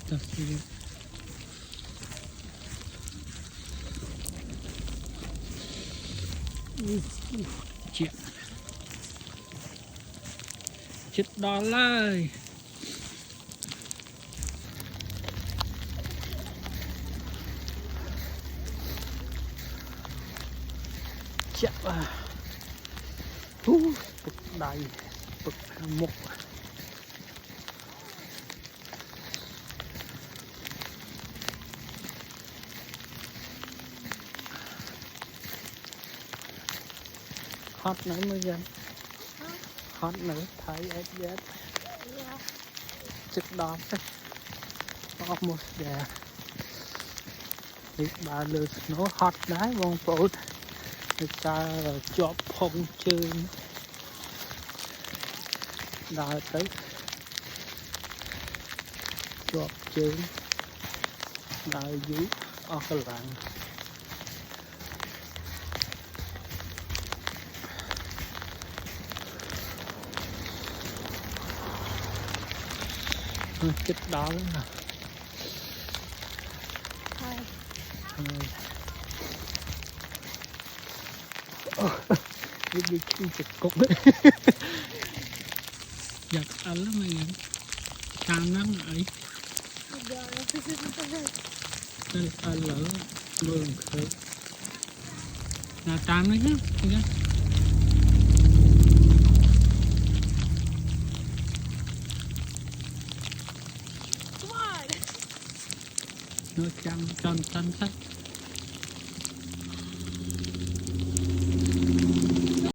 Tập gì chuyện chết đó lại chết à bực đầy bực mục hot nữa mới dân hot nữa thấy FZ chết đó almost there bà lượt nó hot đá vòng phổ người ta chọp phong chơi đào tới chọp chơi đào dưới ở cái làng chết đó lắm nè đi khi chụp cục giật ăn lắm mày càng nắng ấy nên ăn lỡ mương khởi là tan đấy chứ nó chăn tròn tan sách